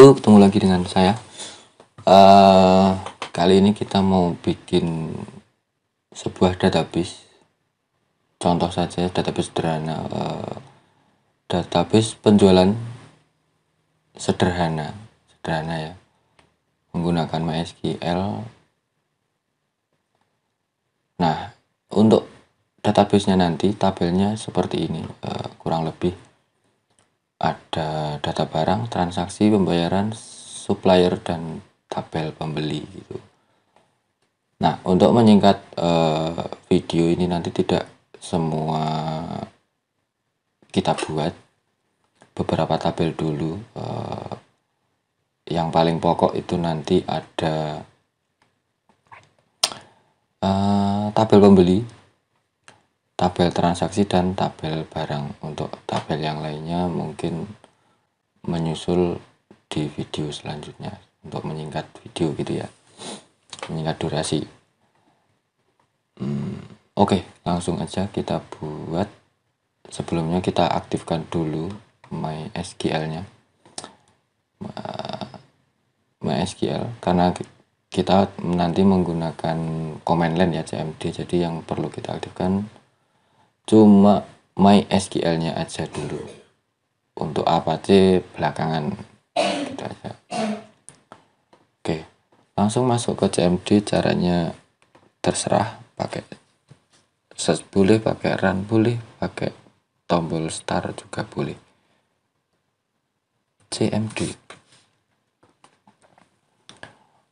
Halo, ketemu lagi dengan saya. Kali ini kita mau bikin sebuah database. Contoh saja database sederhana, database penjualan sederhana ya, menggunakan MySQL. Nah, untuk database-nya nanti tabelnya seperti ini, kurang lebih ada data barang, transaksi, pembayaran, supplier, dan tabel pembeli gitu. Nah, untuk menyingkat video ini nanti tidak semua kita buat, beberapa tabel dulu. Yang paling pokok itu nanti ada tabel pembeli, tabel transaksi, dan tabel barang. Untuk tabel yang lainnya mungkin menyusul di video selanjutnya untuk menyingkat video gitu ya, menyingkat durasi. Oke, langsung aja kita buat. Sebelumnya kita aktifkan dulu MySQL-nya. MySQL karena kita nanti menggunakan command line ya, cmd, jadi yang perlu kita aktifkan cuma MySQL-nya aja dulu. Untuk Apache belakangan gitu aja. Oke, langsung masuk ke cmd. Caranya terserah, pakai search boleh, pakai run boleh, pakai tombol start juga boleh. cmd.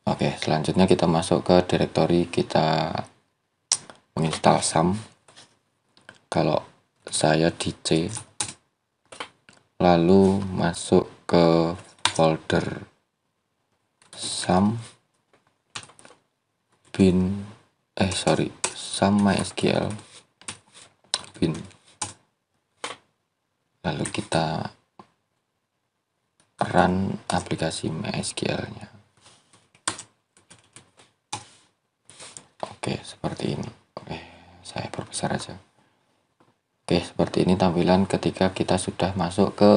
Oke, selanjutnya kita masuk ke directory, kita menginstal SAM. Kalau saya di C, lalu masuk ke folder SAM bin SAM MySQL bin, lalu kita run aplikasi MySQL-nya. Oke, seperti ini. Oke, saya perbesar aja. Oke, seperti ini tampilan ketika kita sudah masuk ke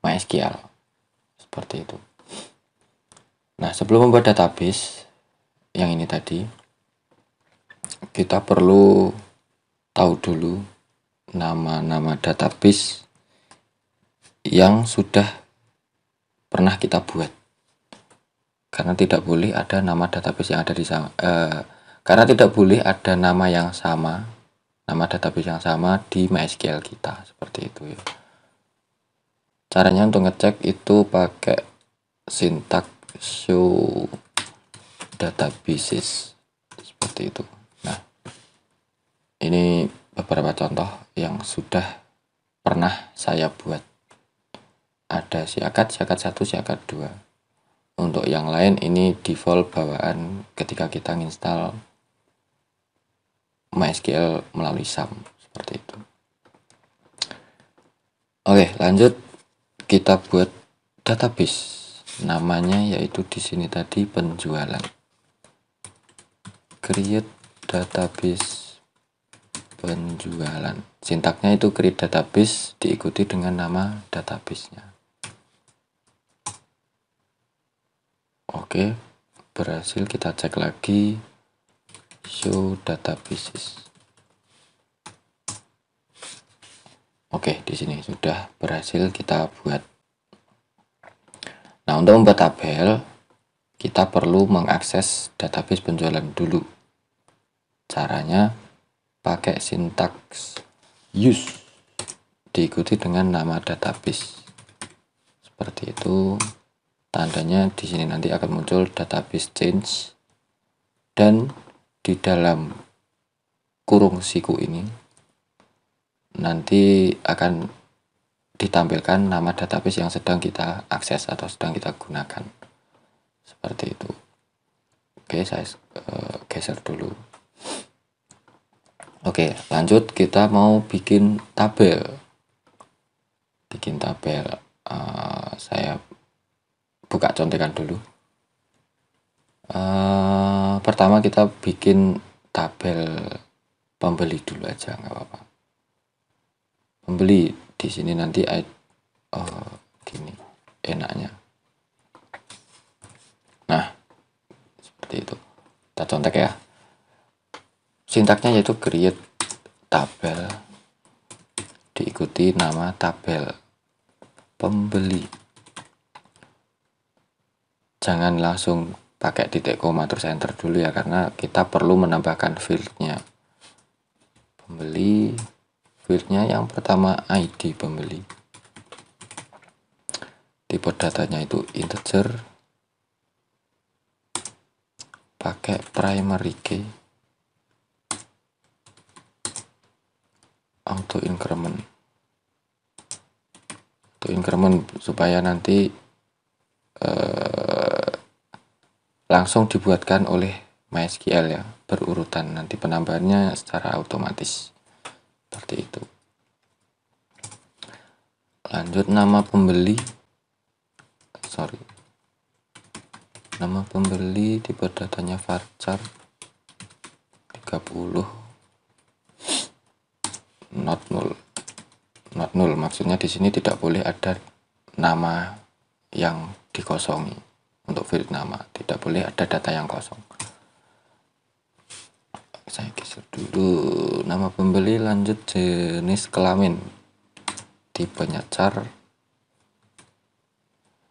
MySQL. Seperti itu. Nah, sebelum membuat database yang ini tadi, kita perlu tahu dulu nama-nama database yang sudah pernah kita buat. Karena tidak boleh ada nama database yang ada di karena tidak boleh ada nama yang sama, nama database yang sama di MySQL kita, seperti itu ya. Caranya untuk ngecek itu pakai sintak show databases seperti itu. Nah, ini beberapa contoh yang sudah pernah saya buat. Ada siakat 1, siakat 2. Untuk yang lain ini default bawaan ketika kita install MySQL melalui SAM, seperti itu. Oke, lanjut kita buat database. Namanya yaitu di sini tadi penjualan. Create database penjualan. Sintaknya itu create database diikuti dengan nama database-nya. Oke, berhasil. Kita cek lagi show databases. Oke, di sini sudah berhasil kita buat. Nah, untuk membuat tabel kita perlu mengakses database penjualan dulu. Caranya pakai sintaks use diikuti dengan nama database. Seperti itu. Tandanya di sini nanti akan muncul database change, dan di dalam kurung siku ini nanti akan ditampilkan nama database yang sedang kita akses atau sedang kita gunakan. Seperti itu. Oke, saya geser dulu. Oke, lanjut kita mau bikin tabel. Saya buka contekan dulu. Pertama kita bikin tabel pembeli dulu aja, nggak apa-apa. Pembeli di sini nanti gini, enaknya. Nah, seperti itu. Kita contek ya. Sintaksnya yaitu create tabel diikuti nama tabel pembeli. Jangan langsung pakai titik koma terus enter dulu ya, karena kita perlu menambahkan fieldnya. Pembeli, fieldnya yang pertama ID pembeli. Tipe datanya itu integer, pakai primary key, auto increment supaya nanti langsung dibuatkan oleh MySQL ya, berurutan, nanti penambahannya secara otomatis seperti itu. Lanjut, nama pembeli tipe datanya varchar 30 not null, maksudnya di sini tidak boleh ada nama yang dikosongi. Untuk field nama tidak boleh ada data yang kosong. Saya geser dulu nama pembeli. Lanjut, jenis kelamin tipenya char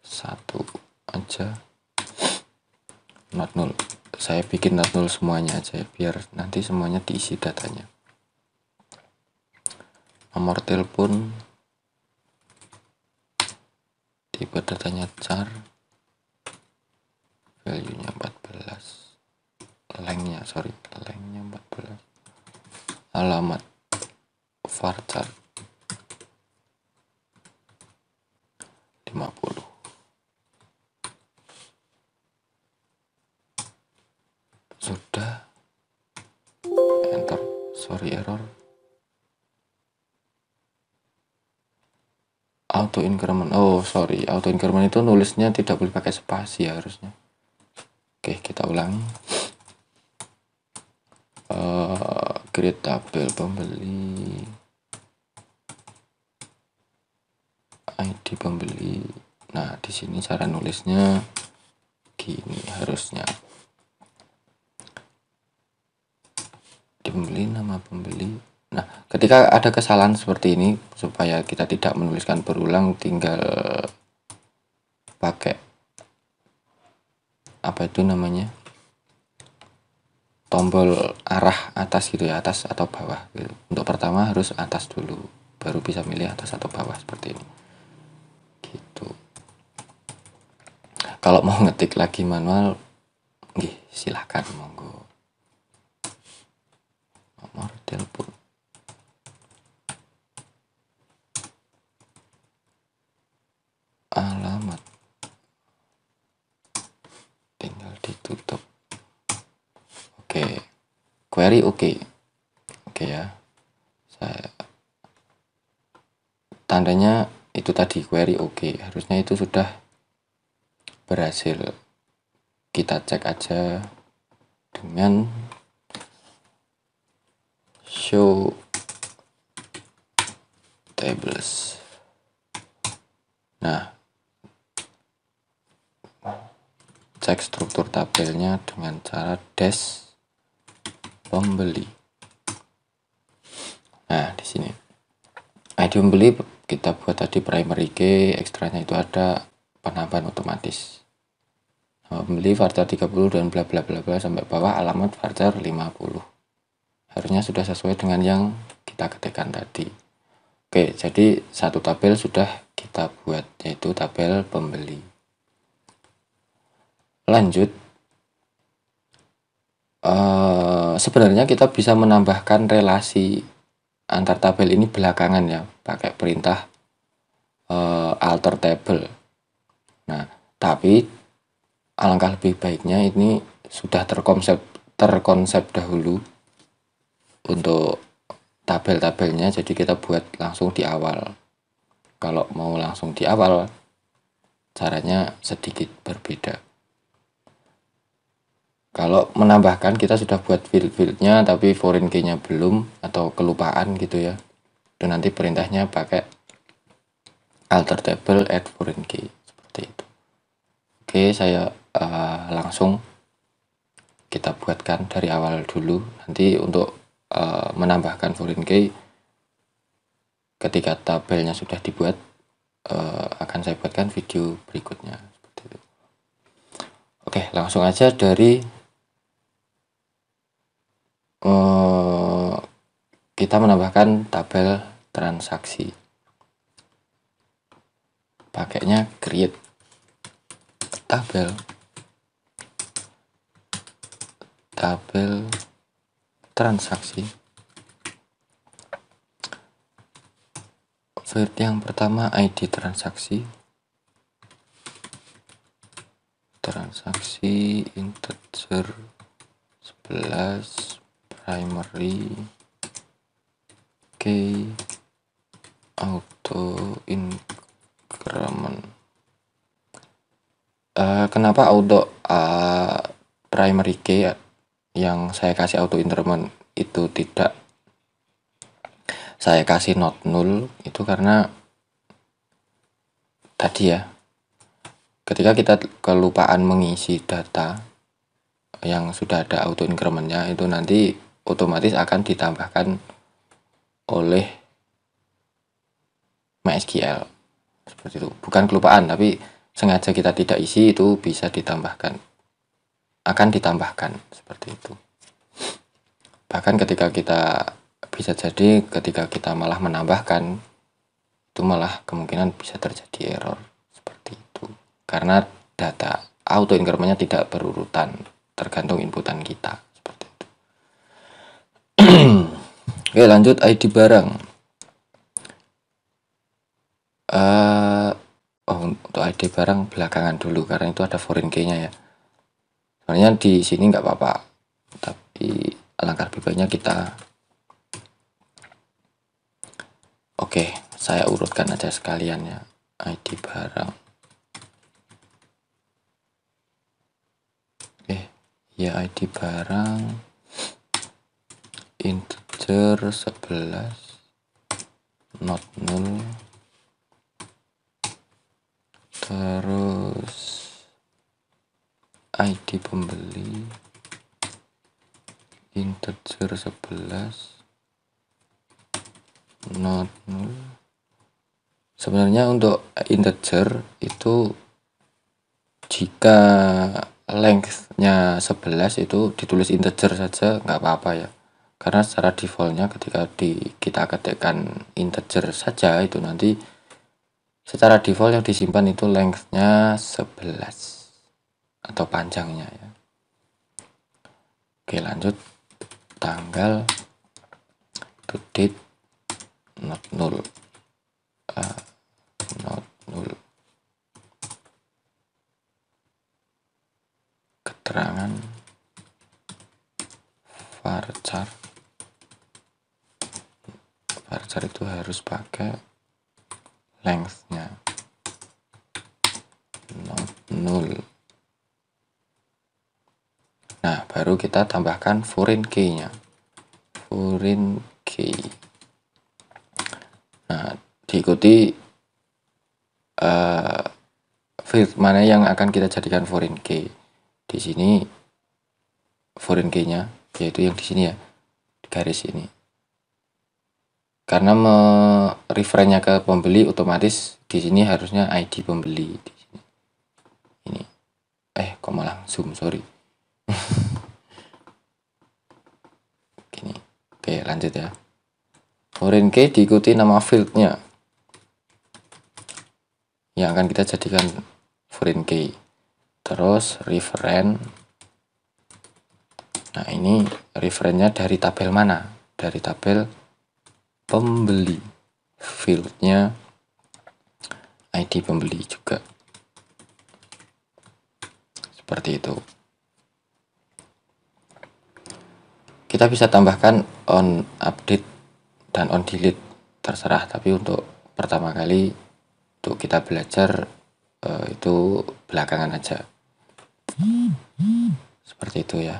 1 aja, not null. Saya bikin not null semuanya aja biar nanti semuanya diisi datanya. Nomor telepon tipe datanya char, value nya 14, lengthnya 14, alamat varchar 50. Sudah, enter. Error. Auto increment, auto increment itu nulisnya tidak boleh pakai spasi ya harusnya. Oke, kita ulangi. Create tabel pembeli, ID pembeli. Nah, di sini cara nulisnya gini harusnya. Pembeli, nama pembeli. Nah, ketika ada kesalahan seperti ini, supaya kita tidak menuliskan berulang, tinggal pakai apa itu namanya, tombol arah atas gitu ya, atas atau bawah gitu. Untuk pertama harus atas dulu, baru bisa milih atas atau bawah seperti ini gitu. Kalau mau ngetik lagi manual, silahkan, monggo. Nomor telepon, alamat, tinggal ditutup. Oke, query oke ya. Saya tandanya itu tadi query oke, harusnya itu sudah berhasil. Kita cek aja dengan show tables. Nah, cek struktur tabelnya dengan cara dash pembeli. Nah, di sini ID pembeli kita buat tadi primary key, ekstranya itu ada penambahan otomatis. Nama pembeli varchar 30 dan bla bla bla bla sampai bawah, alamat varchar 50. Harusnya sudah sesuai dengan yang kita ketikkan tadi. Oke, jadi satu tabel sudah kita buat, yaitu tabel pembeli. Lanjut, sebenarnya kita bisa menambahkan relasi antar tabel ini belakangan ya, pakai perintah alter table. Nah, tapi alangkah lebih baiknya ini sudah terkonsep dahulu untuk tabel-tabelnya, jadi kita buat langsung di awal. Kalau mau langsung di awal, caranya sedikit berbeda. Kalau menambahkan, kita sudah buat field-fieldnya tapi foreign key-nya belum atau kelupaan gitu ya, dan nanti perintahnya pakai alter table add foreign key seperti Oke, saya langsung kita buatkan dari awal dulu. Nanti untuk menambahkan foreign key ketika tabelnya sudah dibuat, akan saya buatkan video berikutnya seperti itu. Oke, langsung aja dari kita menambahkan tabel transaksi. Pakainya create tabel transaksi. Field yang pertama ID transaksi integer 11 primary key auto increment. Kenapa auto primary key yang saya kasih auto increment itu tidak saya kasih not null? Itu karena tadi ya, ketika kita kelupaan mengisi data yang sudah ada auto incrementnya, itu nanti otomatis akan ditambahkan oleh MySQL seperti itu. Bukan kelupaan, tapi sengaja kita tidak isi, itu bisa ditambahkan, akan ditambahkan seperti itu. Bahkan ketika kita bisa jadi ketika kita malah menambahkan, itu malah kemungkinan bisa terjadi error seperti itu, karena data auto incrementnya tidak berurutan, tergantung inputan kita seperti itu. Oke, lanjut ID barang. Untuk ID barang belakangan dulu karena itu ada foreign key-nya ya. Sebenarnya di sini nggak apa-apa, tapi alangkah lebih baiknya kita saya urutkan aja sekalian ya. ID barang ID barang integer 11 not null, terus ID pembeli integer 11 not null. Sebenarnya untuk integer itu jika length-nya 11 itu ditulis integer saja nggak apa-apa ya, karena secara defaultnya ketika kita ketikkan integer saja, itu nanti secara default yang disimpan itu length-nya 11 atau panjangnya ya. Oke, lanjut. Tanggal to date not null, keterangan varchar itu harus pakai length-nya not null. Nah, baru kita tambahkan foreign key-nya. Foreign key. Nah, diikuti field mana yang akan kita jadikan foreign key. Di sini foreign key-nya yaitu yang di sini ya, di garis ini. Karena referennya ke pembeli, otomatis di sini harusnya ID pembeli di sini. Ini. Kok malah zoom, sorry. Gini. Oke, lanjut ya. Foreign key diikuti nama fieldnya yang akan kita jadikan foreign key. Terus referen. Nah, ini referennya dari tabel mana? Dari tabel pembeli. Fieldnya ID pembeli juga. Seperti itu. Kita bisa tambahkan on update dan on delete, terserah, tapi untuk pertama kali untuk kita belajar itu belakangan aja. Seperti itu ya.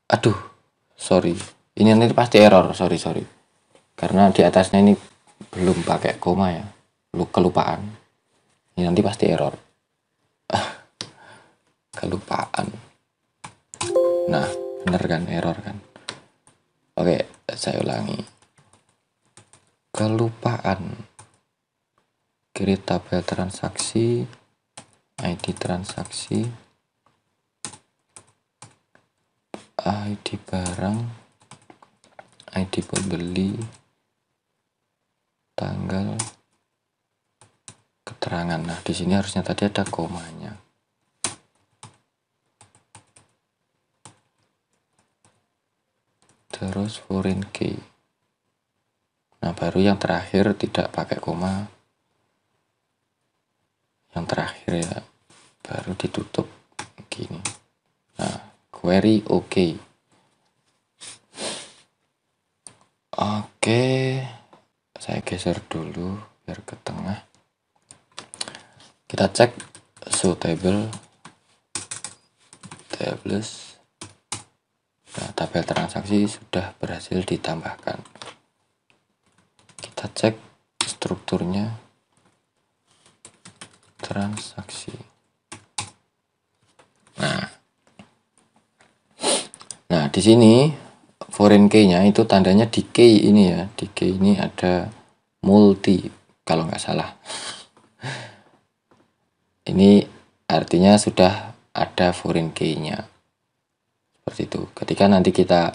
Aduh, sorry, ini nanti pasti error, sorry, karena di atasnya ini belum pakai koma ya, kelupaan, ini nanti pasti error. Kelupaan. Nah, bener kan, error kan. Oke, saya ulangi. Kelupaan. Create tabel transaksi, ID transaksi, ID barang, ID pembeli, tanggal, keterangan. Nah, di sini harusnya tadi ada komanya. Terus foreign key. Nah, baru yang terakhir tidak pakai koma. Yang terakhir ya, baru ditutup gini. Nah, query oke. Oke, saya geser dulu biar ke tengah. Kita cek show table, tables. Nah, tabel transaksi sudah berhasil ditambahkan. Kita cek strukturnya, transaksi. Nah, di sini foreign key-nya itu tandanya di key ini ya. Di key ini ada multi kalau nggak salah. Ini artinya sudah ada foreign key-nya. Seperti itu. Ketika nanti kita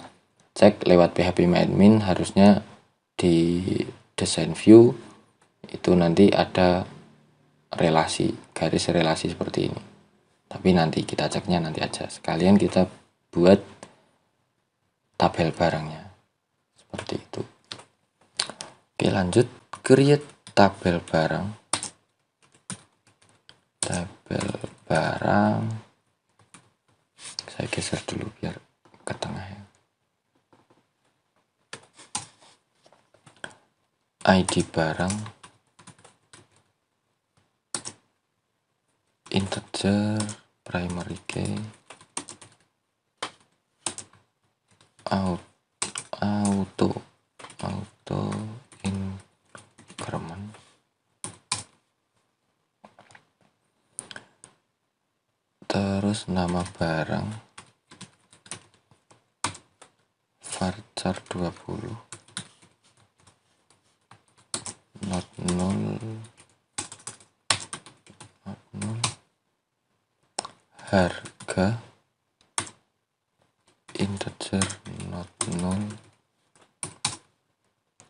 cek lewat phpMyAdmin, harusnya di design view itu nanti ada relasi, garis relasi seperti ini. Tapi nanti kita ceknya nanti aja. Sekalian kita buat tabel barangnya. Seperti itu. Oke, lanjut. Create tabel barang. Tabel barang. Saya geser dulu biar ke tengah ya. ID barang, integer, primary key, auto increment, terus nama barang varchar 20, not null, harga integer not null,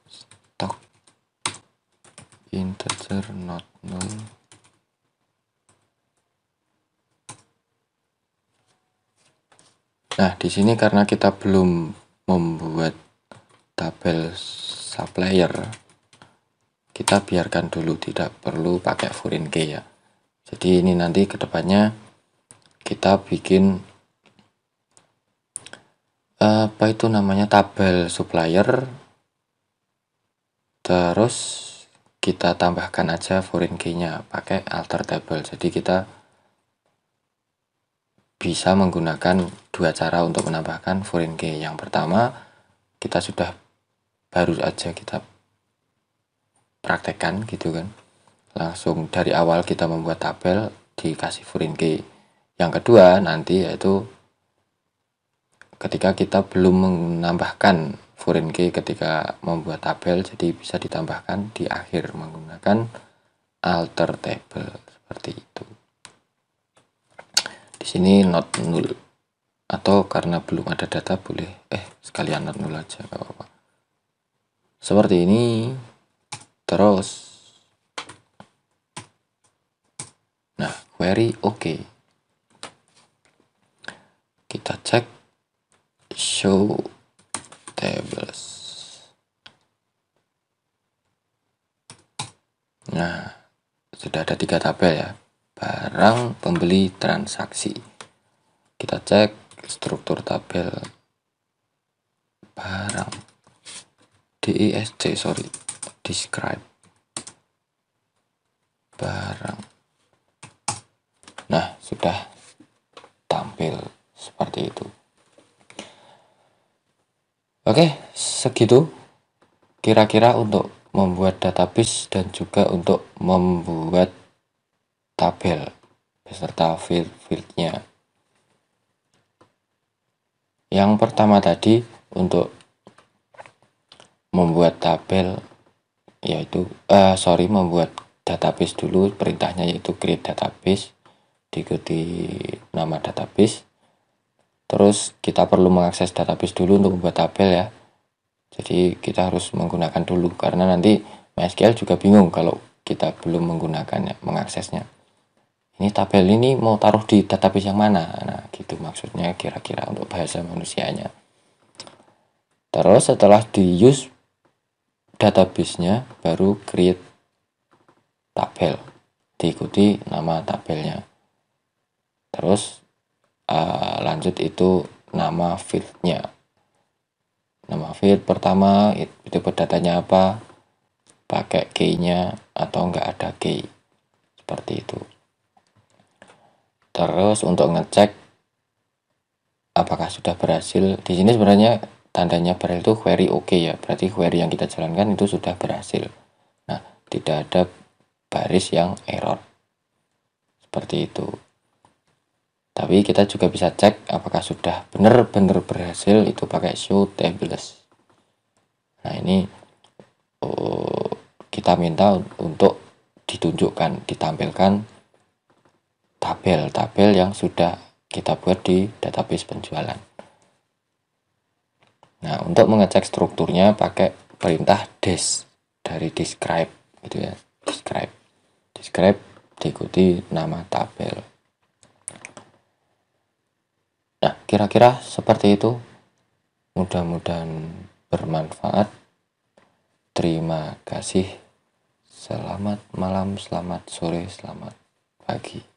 stock integer not null, nah di sini karena kita belum membuat tabel supplier, kita biarkan dulu, tidak perlu pakai foreign key ya. Jadi ini nanti kedepannya kita bikin apa itu namanya, tabel supplier, terus kita tambahkan aja foreign key-nya pakai alter table. Jadi kita bisa menggunakan dua cara untuk menambahkan foreign key. Yang pertama, kita sudah baru aja kita praktekkan gitu kan, langsung dari awal kita membuat tabel dikasih foreign key. Yang kedua nanti yaitu ketika kita belum menambahkan foreign key ketika membuat tabel, jadi bisa ditambahkan di akhir menggunakan alter table seperti itu. Di sini not null, atau karena belum ada data boleh sekalian not null aja, gak apa-apa. Seperti ini. Terus nah, query oke. Kita cek show tables. Nah, sudah ada 3 tabel ya. Barang, pembeli, transaksi. Kita cek struktur tabel barang. describe barang. Nah, sudah tampil seperti itu. Oke, segitu kira-kira untuk membuat database dan juga untuk membuat tabel beserta field-fieldnya. Yang pertama tadi untuk membuat tabel yaitu membuat database dulu, perintahnya yaitu create database, diikuti nama database. Terus kita perlu mengakses database dulu untuk membuat tabel ya. Jadi kita harus menggunakan dulu karena nanti MySQL juga bingung kalau kita belum menggunakannya, mengaksesnya. Ini tabel ini mau taruh di database yang mana? Nah, gitu maksudnya kira-kira untuk bahasa manusianya. Terus setelah di use database-nya, baru create tabel, diikuti nama tabelnya. Terus lanjut itu nama field-nya. Nama field pertama itu datanya apa, pakai key-nya atau enggak ada key, seperti itu. Terus untuk ngecek apakah sudah berhasil, di sini sebenarnya tandanya berhasil itu query oke ya, berarti query yang kita jalankan itu sudah berhasil. Nah, tidak ada baris yang error, seperti itu. Tapi kita juga bisa cek apakah sudah benar-benar berhasil, itu pakai show tables. Nah, ini kita minta untuk ditunjukkan, ditampilkan tabel-tabel yang sudah kita buat di database penjualan. Nah, untuk mengecek strukturnya pakai perintah des dari describe gitu ya. Describe diikuti nama tabel. Nah, kira-kira seperti itu. Mudah-mudahan bermanfaat. Terima kasih. Selamat malam, selamat sore, selamat pagi.